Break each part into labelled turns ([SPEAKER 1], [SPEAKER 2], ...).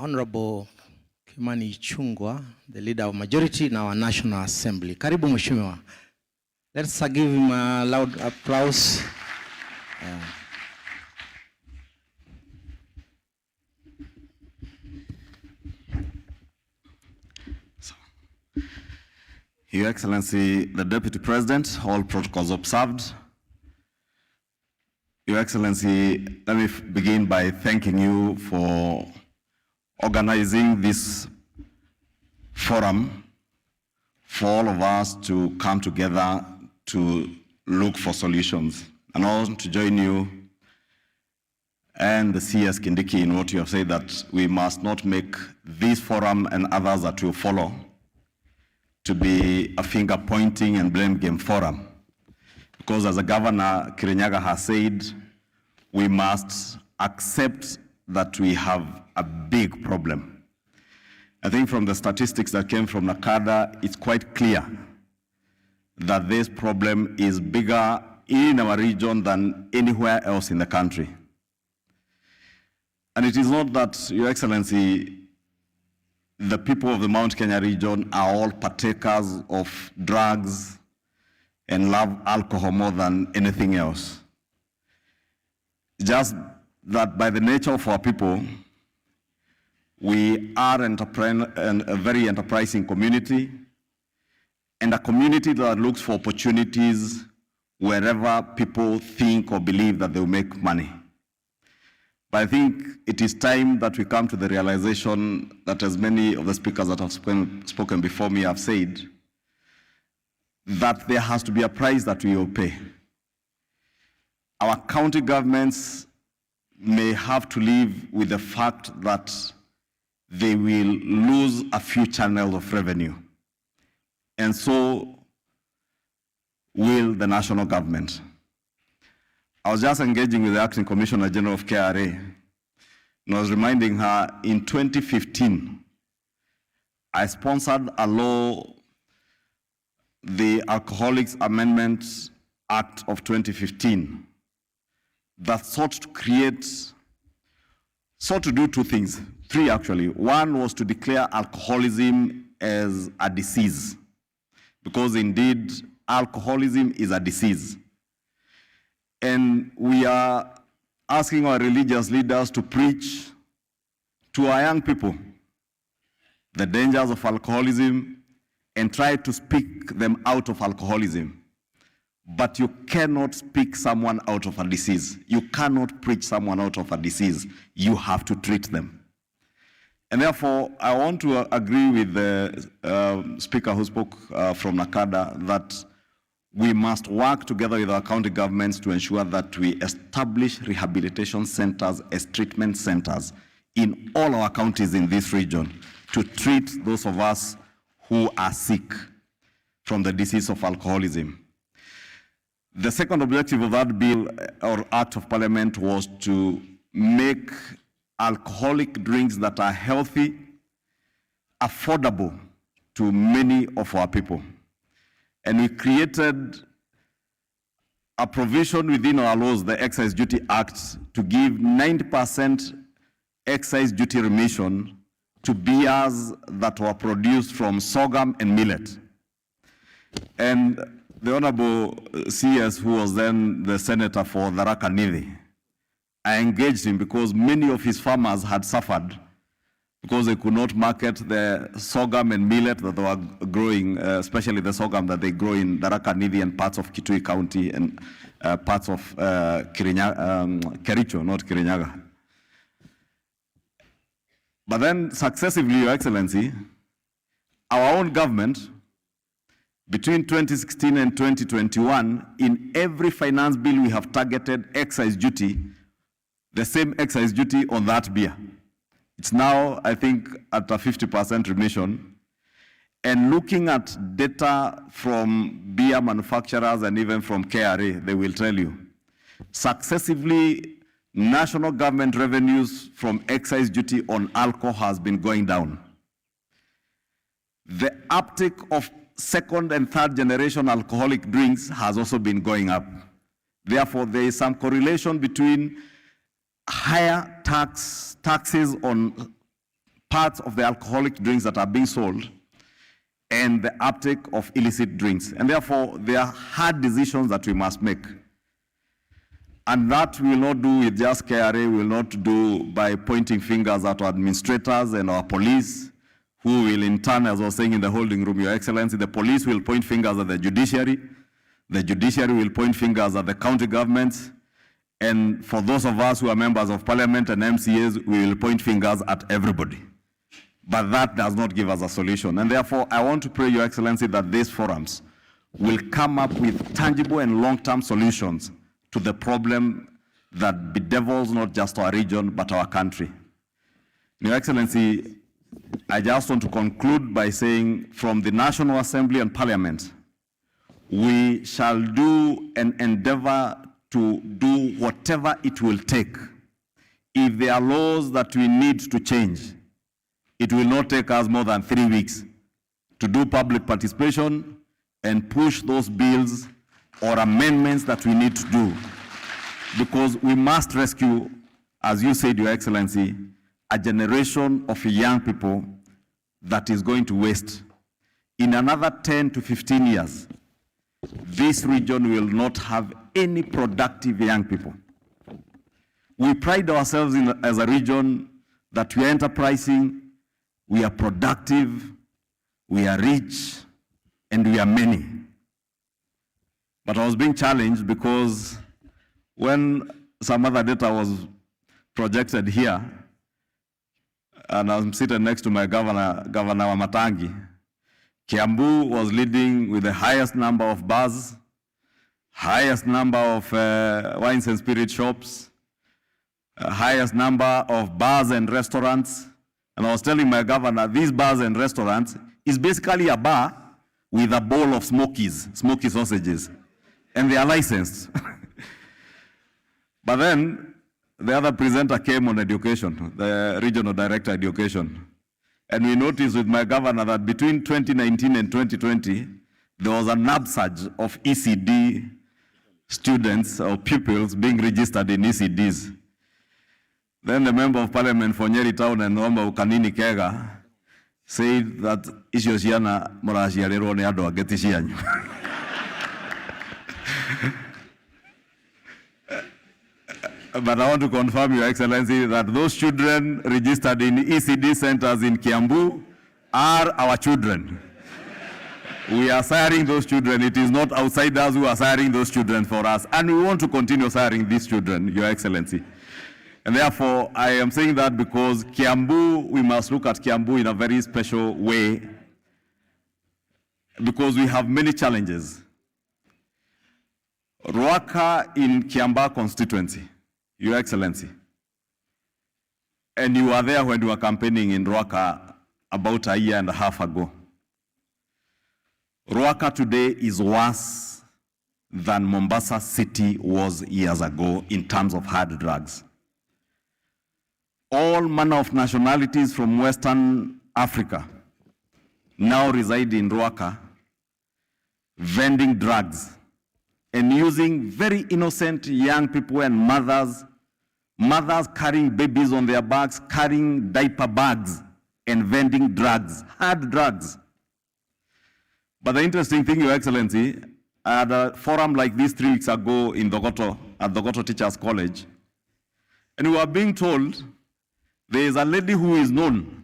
[SPEAKER 1] Honorable Ichungwa, the leader of majority in our National Assembly. Karibu Mheshimiwa. Let's give him a loud applause.
[SPEAKER 2] Your Excellency, the Deputy President, all protocols observed. Your Excellency, let me begin by thanking you for organizing this forum for all of us to come together to look for solutions. And I want to join you and the CS Kindiki in what you have said, that we must not make this forum and others that will follow to be a finger pointing and blame game forum. Because as the Governor Kirinyaga has said, we must accept that we have a big problem. I think from the statistics that came from Nakada, it's quite clear that this problem is bigger in our region than anywhere else in the country. And it is not that, Your Excellency, the people of the Mount Kenya region are all partakers of drugs and love alcohol more than anything else. Just that by the nature of our people, we are a very enterprising community, and a community that looks for opportunities wherever people think or believe that they'll make money. But I think it is time that we come to the realization that, as many of the speakers that have spoken before me have said, that there has to be a price that we will pay. Our county governments may have to live with the fact that they will lose a few channels of revenue. And so will the national government. I was just engaging with the Acting Commissioner General of KRA, and I was reminding her, in 2015, I sponsored a law, the Alcoholics Amendment Act of 2015, that sought to do two things, three actually. One was to declare alcoholism as a disease, because indeed alcoholism is a disease. And we are asking our religious leaders to preach to our young people the dangers of alcoholism and try to speak them out of alcoholism. But you cannot speak someone out of a disease. You cannot preach someone out of a disease. You have to treat them. And therefore, I want to agree with the speaker who spoke from Nakada that we must work together with our county governments to ensure that we establish rehabilitation centers as treatment centers in all our counties in this region to treat those of us who are sick from the disease of alcoholism. The second objective of that bill or act of parliament was to make alcoholic drinks that are healthy affordable to many of our people. And we created a provision within our laws, the Excise Duty Act, to give 90% excise duty remission to beers that were produced from sorghum and millet. And the Honorable CS, who was then the senator for Tharaka Nithi, I engaged him because many of his farmers had suffered because they could not market the sorghum and millet that they were growing, especially the sorghum that they grow in Tharaka Nithi and parts of Kikuyu County and parts of Kericho, not Kirinyaga. But then successively, Your Excellency, our own government, between 2016 and 2021, in every finance bill we have targeted excise duty, the same excise duty on that beer. It's now, I think, at a 50% remission. And looking at data from beer manufacturers and even from KRA, they will tell you, successively, national government revenues from excise duty on alcohol has been going down. The uptake of second and third generation alcoholic drinks has also been going up. Therefore, there is some correlation between higher taxes on parts of the alcoholic drinks that are being sold and the uptake of illicit drinks. And therefore, there are hard decisions that we must make. And that we will not do with just KRA, we will not do by pointing fingers at our administrators and our police, who will in turn, as I was saying in the holding room, Your Excellency, the police will point fingers at the judiciary will point fingers at the county governments, and for those of us who are members of parliament and MCAs, we will point fingers at everybody. But that does not give us a solution. And therefore, I want to pray, Your Excellency, that these forums will come up with tangible and long-term solutions to the problem that bedevils not just our region, but our country. Your Excellency, I just want to conclude by saying, from the National Assembly and Parliament, we shall do and endeavor to do whatever it will take. If there are laws that we need to change, it will not take us more than 3 weeks to do public participation and push those bills or amendments that we need to do. Because we must rescue, as you said, Your Excellency, a generation of young people that is going to waste. In another 10 to 15 years, this region will not have any productive young people. We pride ourselves as a region that we are enterprising, we are productive, we are rich, and we are many. But I was being challenged because when some other data was projected here, and I'm sitting next to my Governor Wamatangi, Kiambu was leading with the highest number of bars, highest number of wines and spirit shops, highest number of bars and restaurants. And I was telling my governor, these bars and restaurants is basically a bar with a bowl of smoky sausages, and they are licensed. But then the other presenter came on education, the regional director education. And we noticed with my governor that between 2019 and 2020, there was an upsurge of ECD students or pupils being registered in ECDs. Then the member of parliament for Nyeri Town and Nomba Ukanini Kega said that Ishioshiana Morashiarero Neado Agetishianyu. But I want to confirm, Your Excellency, that those children registered in ECD centers in Kiambu are our children. We are siring those children. It is not outsiders who are siring those children for us. And we want to continue siring these children, Your Excellency. And therefore, I am saying that because Kiambu, we must look at Kiambu in a very special way, because we have many challenges. Ruaka in Kiamba constituency, Your Excellency, and you were there when you were campaigning in Ruaka about a year and a half ago. Ruaka today is worse than Mombasa City was years ago in terms of hard drugs. All manner of nationalities from Western Africa now reside in Ruaka, vending drugs and using very innocent young people and mothers carrying babies on their backs, carrying diaper bags and vending drugs, hard drugs. But the interesting thing, Your Excellency, I had a forum like this 3 weeks ago in Dogoto, at Dogoto Teachers College, and we were being told there is a lady who is known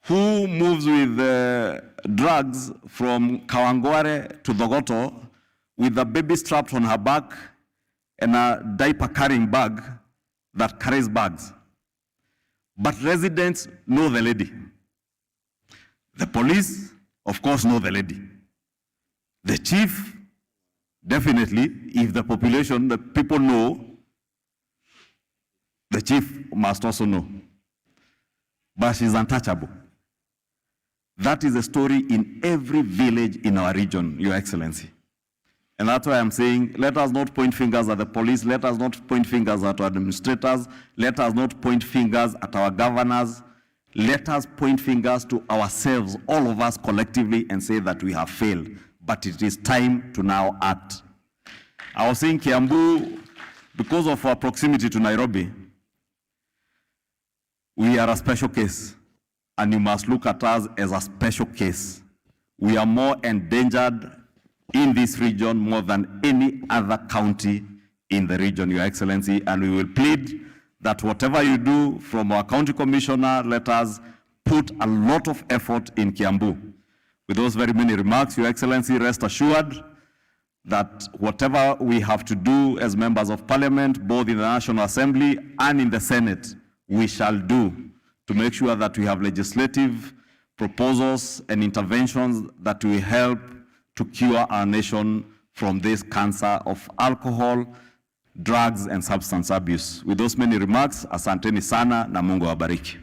[SPEAKER 2] who moves with drugs from Kawangware to Dogoto with a baby strapped on her back and a diaper carrying bag that carries bags. But residents know the lady. The police, of course, know the lady. The chief, definitely, if the population, the people know, the chief must also know. But she's untouchable. That is a story in every village in our region, Your Excellency. And that's why I'm saying, let us not point fingers at the police, let us not point fingers at our administrators, let us not point fingers at our governors, let us point fingers to ourselves, all of us collectively, and say that we have failed. But it is time to now act. I was saying Kiambu, because of our proximity to Nairobi, we are a special case. and you must look at us as a special case. We are more endangered in this region more than any other county in the region, Your Excellency, and we will plead that whatever you do from our county commissioner, let us put a lot of effort in Kiambu. With those very many remarks, Your Excellency, rest assured that whatever we have to do as members of parliament, both in the National Assembly and in the Senate, we shall do to make sure that we have legislative proposals and interventions that will help to cure our nation from this cancer of alcohol, drugs, and substance abuse. With those many remarks, asanteni sana na Mungu awabariki.